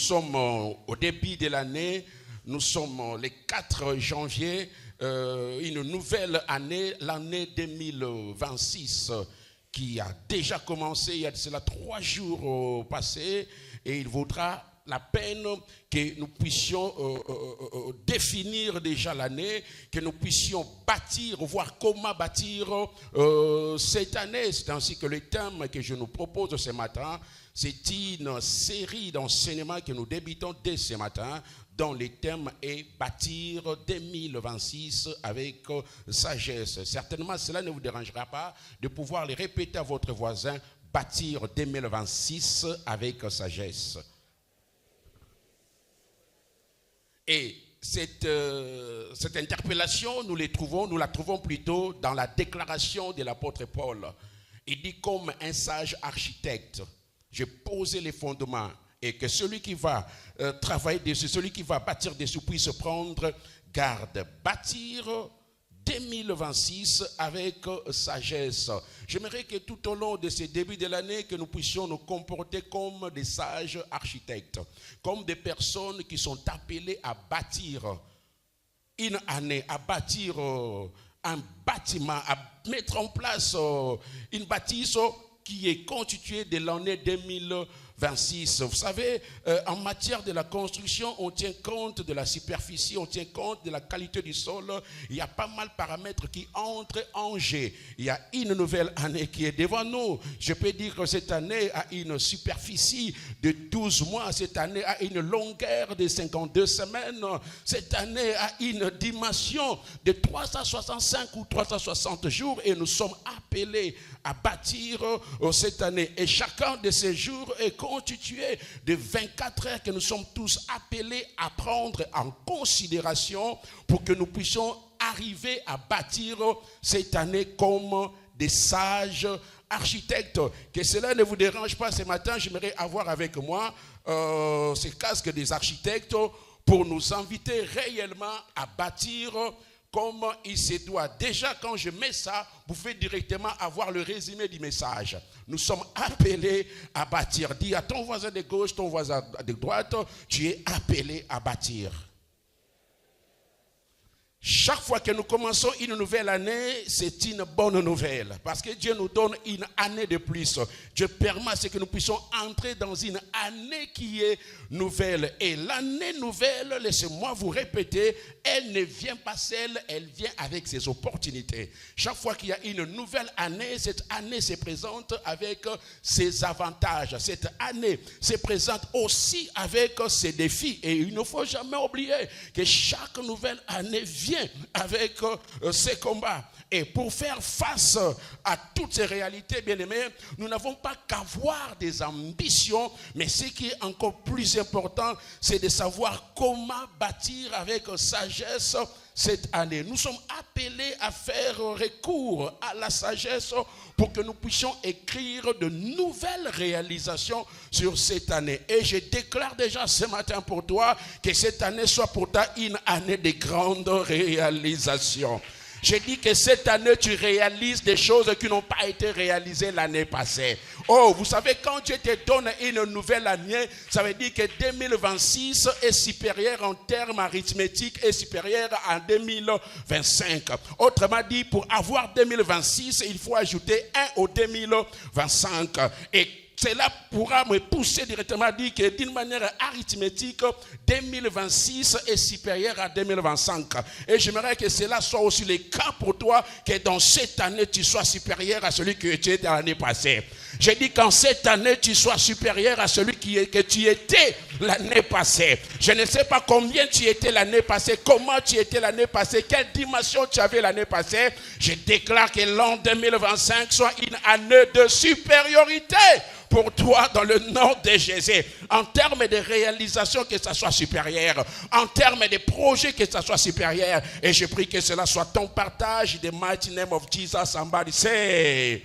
sommes au début de l'année, nous sommes le 4 janvier, une nouvelle année, l'année 2026, qui a déjà commencé, il y a de cela 3 jours passés, et il vaudra la peine que nous puissions définir déjà l'année, que nous puissions bâtir, voir comment bâtir cette année. C'est ainsi que le thème que je nous propose ce matin, c'est une série d'enseignements que nous débutons dès ce matin, dont le thème est bâtir 2026 avec sagesse. Certainement, cela ne vous dérangera pas de pouvoir le répéter à votre voisin, bâtir 2026 avec sagesse. Et cette interpellation, nous la trouvons plutôt dans la déclaration de l'apôtre Paul. Il dit comme un sage architecte, j'ai posé les fondements et que celui qui va travailler dessus, celui qui va bâtir dessus puisse prendre garde. Bâtir 2026 avec sagesse. J'aimerais que tout au long de ce début de l'année, que nous puissions nous comporter comme des sages architectes, comme des personnes qui sont appelées à bâtir une année, à bâtir un bâtiment, à mettre en place une bâtisse qui est constituée de l'année 2026. Vous savez, en matière de la construction, on tient compte de la superficie, on tient compte de la qualité du sol. Il y a pas mal de paramètres qui entrent en jeu. Il y a une nouvelle année qui est devant nous. Je peux dire que cette année a une superficie de 12 mois. Cette année a une longueur de 52 semaines. Cette année a une dimension de 365 ou 360 jours. Et nous sommes appelés à bâtir cette année. Et chacun de ces jours est constitué de 24 heures que nous sommes tous appelés à prendre en considération pour que nous puissions arriver à bâtir cette année comme des sages architectes. Que cela ne vous dérange pas ce matin, j'aimerais avoir avec moi ces casques des architectes pour nous inviter réellement à bâtir comme il se doit. Déjà, quand je mets ça, vous pouvez directement avoir le résumé du message. Nous sommes appelés à bâtir. Dis à ton voisin de gauche, ton voisin de droite, tu es appelé à bâtir. Chaque fois que nous commençons une nouvelle année, c'est une bonne nouvelle. Parce que Dieu nous donne une année de plus. Dieu permet à ce que nous puissions entrer dans une année qui est nouvelle. Et l'année nouvelle, laissez-moi vous répéter, elle ne vient pas seule, elle vient avec ses opportunités. Chaque fois qu'il y a une nouvelle année, cette année se présente avec ses avantages. Cette année se présente aussi avec ses défis. Et il ne faut jamais oublier que chaque nouvelle année vient avec ces combats. Et pour faire face à toutes ces réalités, bien aimés, nous n'avons pas qu'avoir des ambitions, mais ce qui est encore plus important, c'est de savoir comment bâtir avec sagesse cette année. Nous sommes appelés à faire recours à la sagesse pour que nous puissions écrire de nouvelles réalisations sur cette année. Et je déclare déjà ce matin pour toi que cette année soit pour toi une année de grandes réalisations. J'ai dit que cette année, tu réalises des choses qui n'ont pas été réalisées l'année passée. Oh, vous savez, quand Dieu te donne une nouvelle année, ça veut dire que 2026 est supérieur en termes arithmétiques, est supérieur à 2025. Autrement dit, pour avoir 2026, il faut ajouter 1 au 2025. Et cela pourra me pousser directement à dire que d'une manière arithmétique, 2026 est supérieur à 2025. Et j'aimerais que cela soit aussi le cas pour toi, que dans cette année, tu sois supérieur à celui que tu étais l'année passée. J'ai dit qu'en cette année, tu sois supérieur à celui que tu étais l'année passée. Je ne sais pas combien tu étais l'année passée, comment tu étais l'année passée, quelle dimension tu avais l'année passée. Je déclare que l'an 2025 soit une année de supériorité pour toi dans le nom de Jésus. En termes de réalisation, que ça soit supérieur. En termes de projet, que ça soit supérieur. Et je prie que cela soit ton partage. In the mighty name of Jesus, somebody say